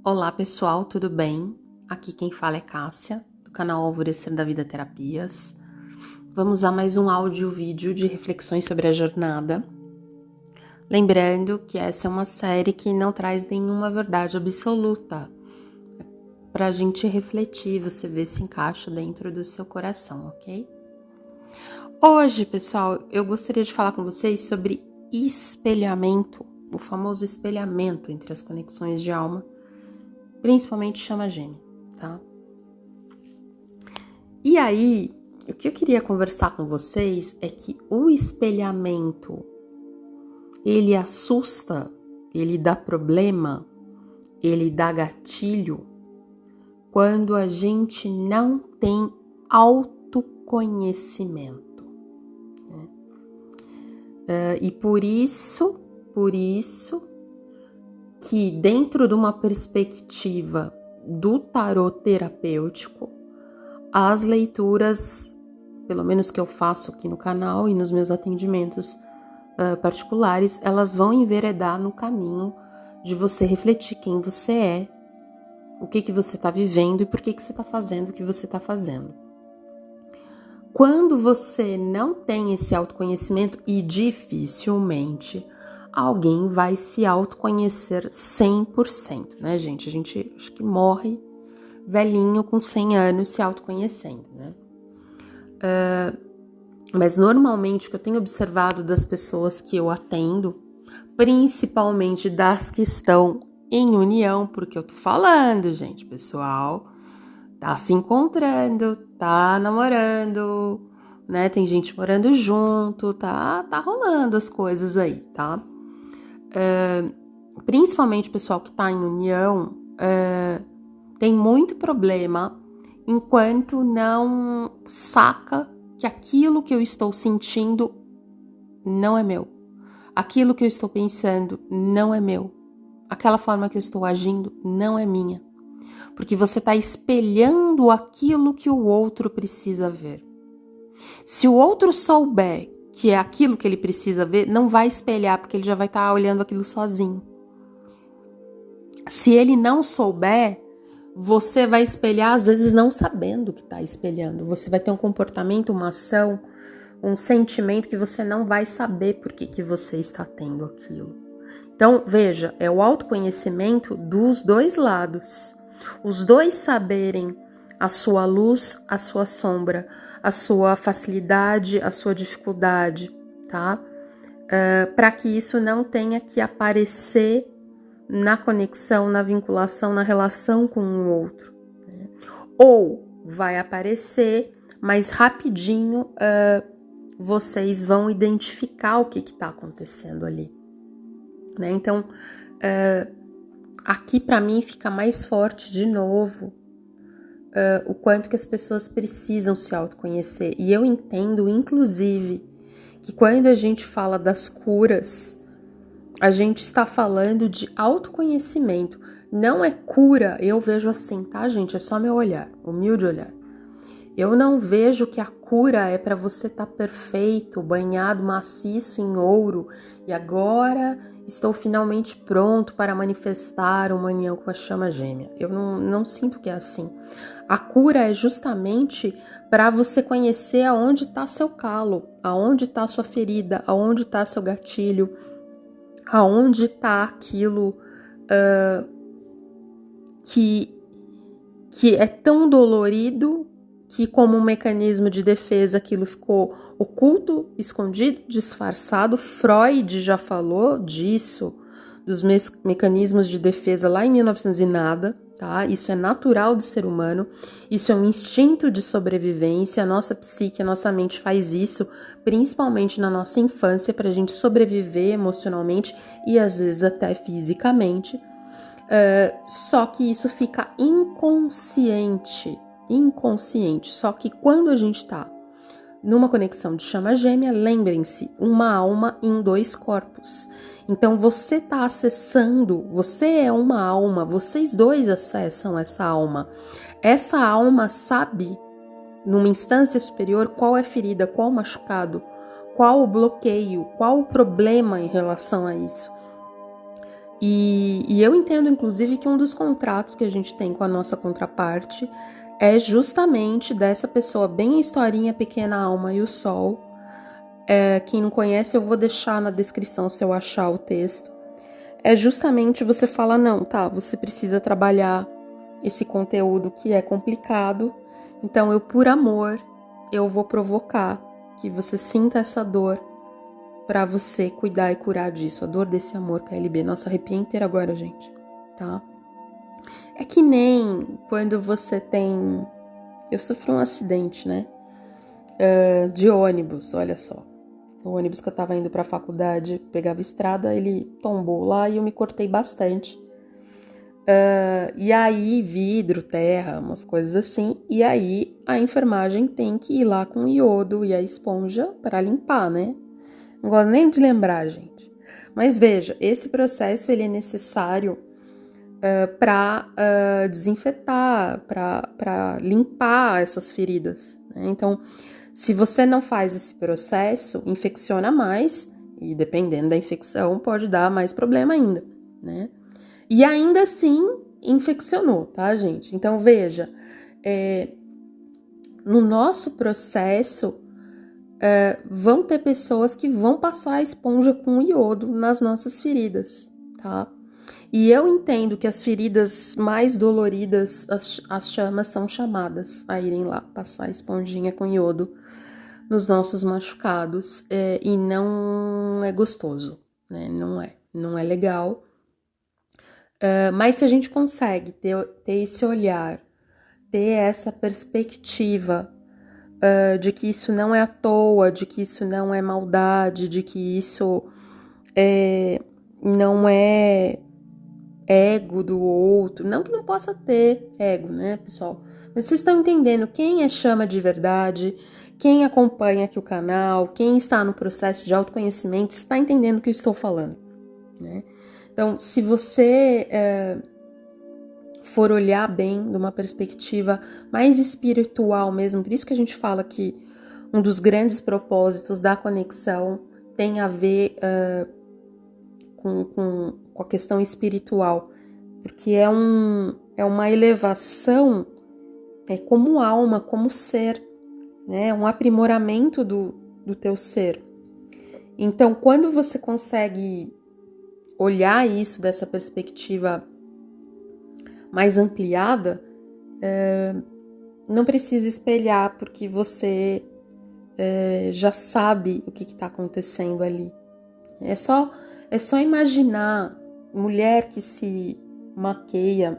Olá pessoal, tudo bem? Aqui quem fala é Cássia, do canal Alvorecer da Vida Terapias. Vamos a mais um áudio-vídeo de reflexões sobre a jornada. Lembrando que essa é uma série que não traz nenhuma verdade absoluta. Para a gente refletir, você ver se encaixa dentro do seu coração, ok? Hoje, pessoal, eu gostaria de falar com vocês sobre espelhamento, o famoso espelhamento entre as conexões de alma, principalmente chama gêmea, tá? E aí, o que eu queria conversar com vocês é que o espelhamento, ele assusta, ele dá problema, ele dá gatilho quando a gente não tem autoconhecimento. Né? E por isso que dentro de uma perspectiva do tarot terapêutico, as leituras, pelo menos que eu faço aqui no canal e nos meus atendimentos particulares, elas vão enveredar no caminho de você refletir quem você é, o que você está vivendo e por que você está fazendo o que você está fazendo. Quando você não tem esse autoconhecimento, e dificilmente alguém vai se autoconhecer 100%, né, gente? A gente acho que morre velhinho com 100 anos se autoconhecendo, né? Mas normalmente o que eu tenho observado das pessoas que eu atendo, principalmente das que estão em união, porque eu tô falando, gente, pessoal, tá se encontrando, tá namorando, né? Tem gente morando junto, tá rolando as coisas aí, tá? Principalmente o pessoal que tá em união, tem muito problema enquanto não saca que aquilo que eu estou sentindo não é meu. Aquilo que eu estou pensando não é meu. Aquela forma que eu estou agindo não é minha. Porque você está espelhando aquilo que o outro precisa ver. Se o outro souber que é aquilo que ele precisa ver, não vai espelhar, porque ele já vai estar olhando aquilo sozinho. Se ele não souber, você vai espelhar, às vezes não sabendo que está espelhando. Você vai ter um comportamento, uma ação, um sentimento que você não vai saber por que você está tendo aquilo. Então, veja, é o autoconhecimento dos dois lados. Os dois saberem a sua luz, a sua sombra, a sua facilidade, a sua dificuldade, tá? Para que isso não tenha que aparecer na conexão, na vinculação, na relação com o outro. Né? Ou vai aparecer, mas rapidinho vocês vão identificar o que está acontecendo ali. Né? Então, aqui para mim fica mais forte de novo o quanto que as pessoas precisam se autoconhecer. E eu entendo, inclusive, que quando a gente fala das curas, a gente está falando de autoconhecimento. Não é cura, eu vejo assim, tá, gente? É só meu olhar, humilde olhar. Eu não vejo que a cura é para você estar perfeito, banhado, maciço em ouro e agora estou finalmente pronto para manifestar uma união com a chama gêmea. Eu não sinto que é assim. A cura é justamente para você conhecer aonde está seu calo, aonde está sua ferida, aonde está seu gatilho, aonde está aquilo que é tão dolorido que como um mecanismo de defesa aquilo ficou oculto, escondido, disfarçado. Freud já falou disso, dos mecanismos de defesa lá em 1900 e nada, tá? Isso é natural do ser humano, isso é um instinto de sobrevivência, a nossa psique, a nossa mente faz isso, principalmente na nossa infância, para a gente sobreviver emocionalmente e às vezes até fisicamente. Só que isso fica inconsciente, só que quando a gente tá numa conexão de chama gêmea, lembrem-se, uma alma em dois corpos. Então você tá acessando, você é uma alma, vocês dois acessam essa alma. Essa alma sabe, numa instância superior, qual é a ferida, qual o machucado, qual o bloqueio, qual o problema em relação a isso. E eu entendo, inclusive, que um dos contratos que a gente tem com a nossa contraparte é justamente dessa pessoa, bem a historinha Pequena Alma e o Sol. Quem não conhece, eu vou deixar na descrição se eu achar o texto. É justamente você falar, não, tá, você precisa trabalhar esse conteúdo que é complicado, então eu, por amor, eu vou provocar que você sinta essa dor para você cuidar e curar disso, a dor desse amor, KLB. Nossa, arrepiei inteira agora, gente, tá? É que nem quando você tem... Eu sofri um acidente, né? De ônibus, olha só. O ônibus que eu tava indo pra faculdade, pegava estrada, ele tombou lá e eu me cortei bastante. E aí, vidro, terra, umas coisas assim. E aí, a enfermagem tem que ir lá com o iodo e a esponja para limpar, né? Não gosto nem de lembrar, gente. Mas veja, esse processo ele é necessário para desinfetar, para limpar essas feridas, né? Então, se você não faz esse processo, infecciona mais e dependendo da infecção pode dar mais problema ainda, né? E ainda assim infeccionou, tá, gente? Então veja, no nosso processo vão ter pessoas que vão passar a esponja com iodo nas nossas feridas, tá? E eu entendo que as feridas mais doloridas, as chamas são chamadas a irem lá passar a esponjinha com iodo nos nossos machucados, e não é gostoso, né? Não é legal. Mas se a gente consegue ter esse olhar, ter essa perspectiva de que isso não é à toa, de que isso não é maldade, de que isso não é ego do outro, não que não possa ter ego, né, pessoal? Mas vocês estão entendendo quem é chama de verdade, quem acompanha aqui o canal, quem está no processo de autoconhecimento, está entendendo o que eu estou falando, né? Então, se você for olhar bem de uma perspectiva mais espiritual mesmo, por isso que a gente fala que um dos grandes propósitos da conexão tem a ver com a questão espiritual, porque é uma elevação como alma, como ser, né? Um aprimoramento do teu ser. Então, quando você consegue olhar isso dessa perspectiva mais ampliada, não precisa espelhar, porque você já sabe o que está acontecendo ali. É só imaginar mulher que se maquia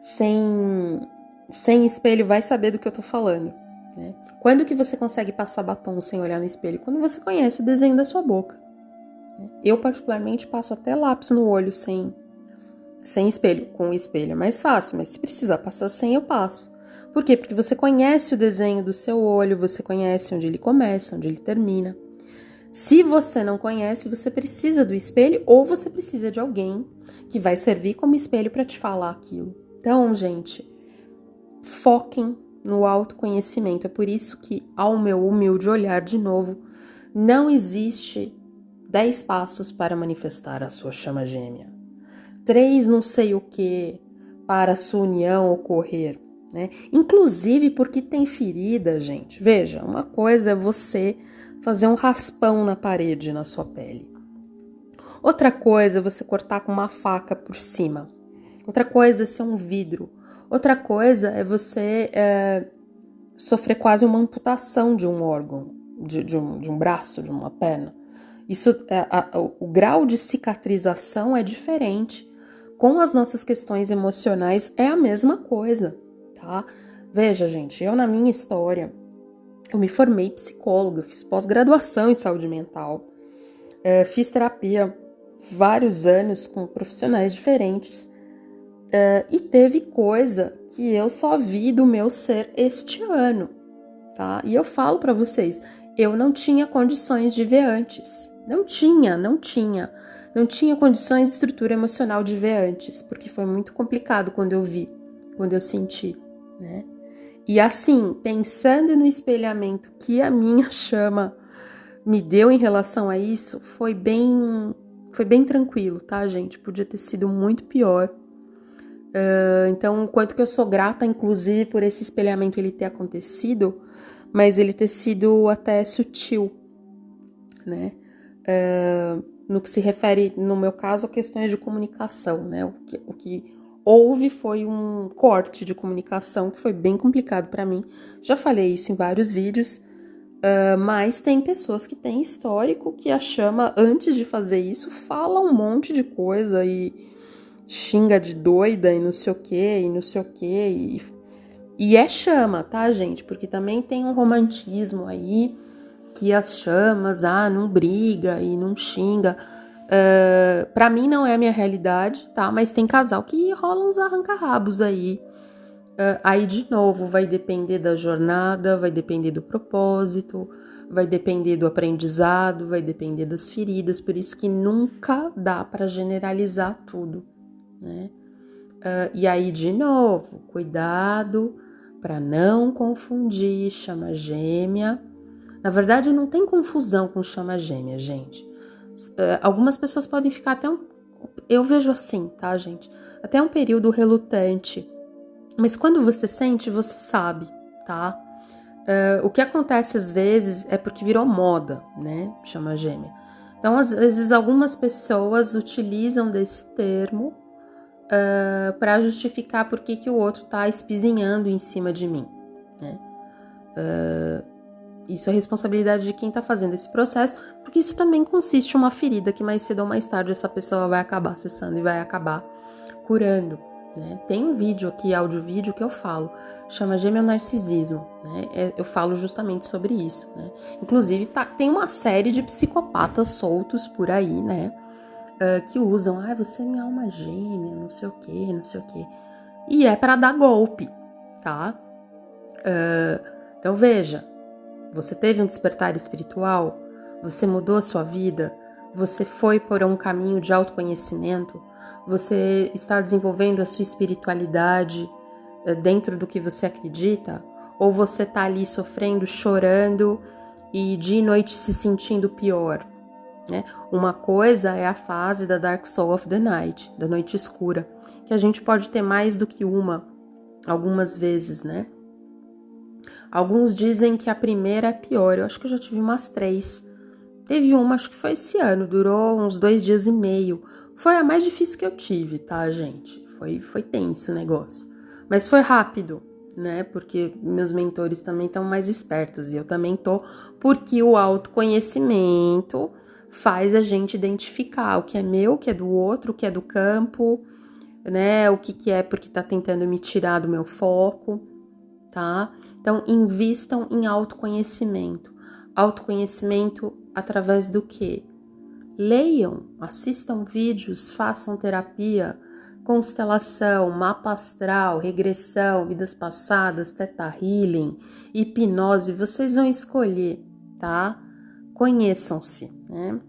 sem espelho, vai saber do que eu tô falando, né? Quando que você consegue passar batom sem olhar no espelho? Quando você conhece o desenho da sua boca. Eu, particularmente, passo até lápis no olho sem espelho. Com o espelho é mais fácil, mas se precisar passar sem, eu passo. Por quê? Porque você conhece o desenho do seu olho, você conhece onde ele começa, onde ele termina. Se você não conhece, você precisa do espelho ou você precisa de alguém que vai servir como espelho para te falar aquilo. Então, gente, foquem no autoconhecimento. É por isso que, ao meu humilde olhar, de novo, não existe 10 passos para manifestar a sua chama gêmea. 3 não sei o que para a sua união ocorrer, né? Inclusive porque tem ferida, gente. Veja, uma coisa é você fazer um raspão na parede, na sua pele. Outra coisa é você cortar com uma faca por cima. Outra coisa é ser um vidro. Outra coisa é você sofrer quase uma amputação de um órgão, de um braço, de uma perna. Isso, o grau de cicatrização é diferente. Com as nossas questões emocionais é a mesma coisa, tá? Veja, gente, eu na minha história, eu me formei psicóloga, fiz pós-graduação em saúde mental, fiz terapia vários anos com profissionais diferentes, e teve coisa que eu só vi do meu ser este ano, tá? E eu falo pra vocês, eu não tinha condições de ver antes. Não tinha condições de estrutura emocional de ver antes, porque foi muito complicado quando eu vi, quando eu senti, né? E assim, pensando no espelhamento que a minha chama me deu em relação a isso, foi bem foi bem tranquilo, tá, gente? Podia ter sido muito pior. Então, quanto que eu sou grata, inclusive, por esse espelhamento ele ter acontecido, mas ele ter sido até sutil, né? No que se refere, no meu caso, a questões de comunicação, né? O que houve foi um corte de comunicação que foi bem complicado para mim. Já falei isso em vários vídeos, mas tem pessoas que têm histórico que a chama, antes de fazer isso, fala um monte de coisa e xinga de doida e não sei o que, e não sei o que. E é chama, tá, gente? Porque também tem um romantismo aí, que as chamas, não briga e não xinga. Pra mim não é a minha realidade, tá? Mas tem casal que rola uns arranca-rabos aí. Aí, de novo, vai depender da jornada, vai depender do propósito, vai depender do aprendizado, vai depender das feridas. Por isso que nunca dá pra generalizar tudo, né? E aí, de novo, cuidado para não confundir chama gêmea. Na verdade, não tem confusão com chama gêmea, gente. Algumas pessoas podem ficar até eu vejo assim, tá, gente? Até um período relutante. Mas quando você sente, você sabe, tá? O que acontece às vezes é porque virou moda, né? Chama gêmea. Então, às vezes, algumas pessoas utilizam desse termo para justificar por que o outro tá espizinhando em cima de mim, né? Isso é responsabilidade de quem tá fazendo esse processo, porque isso também consiste em uma ferida que mais cedo ou mais tarde essa pessoa vai acabar acessando e vai acabar curando, né? Tem um vídeo aqui, áudio-vídeo, que eu falo, chama Gêmea Narcisismo, né? Eu falo justamente sobre isso, né? Inclusive, tem uma série de psicopatas soltos por aí, né? Que usam, você é minha alma gêmea, não sei o que, não sei o que. E é para dar golpe, tá? Então veja, você teve um despertar espiritual, você mudou a sua vida, você foi por um caminho de autoconhecimento, você está desenvolvendo a sua espiritualidade dentro do que você acredita, ou você tá ali sofrendo, chorando e de noite se sentindo pior, né? Uma coisa é a fase da Dark Soul of the Night, da noite escura, que a gente pode ter mais do que uma, algumas vezes, né? Alguns dizem que a primeira é pior, eu acho que eu já tive umas 3. Teve uma, acho que foi esse ano, durou uns 2 dias e meio. Foi a mais difícil que eu tive, tá, gente? Foi tenso o negócio. Mas foi rápido, né? Porque meus mentores também estão mais espertos e eu também tô, porque o autoconhecimento faz a gente identificar o que é meu, o que é do outro, o que é do campo, né? O que é porque tá tentando me tirar do meu foco, tá? Então, invistam em autoconhecimento. Autoconhecimento através do quê? Leiam, assistam vídeos, façam terapia, constelação, mapa astral, regressão, vidas passadas, teta healing, hipnose, vocês vão escolher, tá? Conheçam-se, né?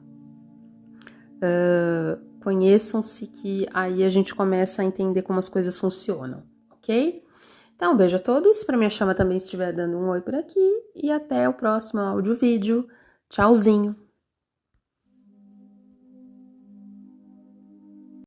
Conheçam-se, que aí a gente começa a entender como as coisas funcionam, ok? Então, um beijo a todos, para minha chama também estiver dando um oi por aqui, e até o próximo áudio vídeo. Tchauzinho!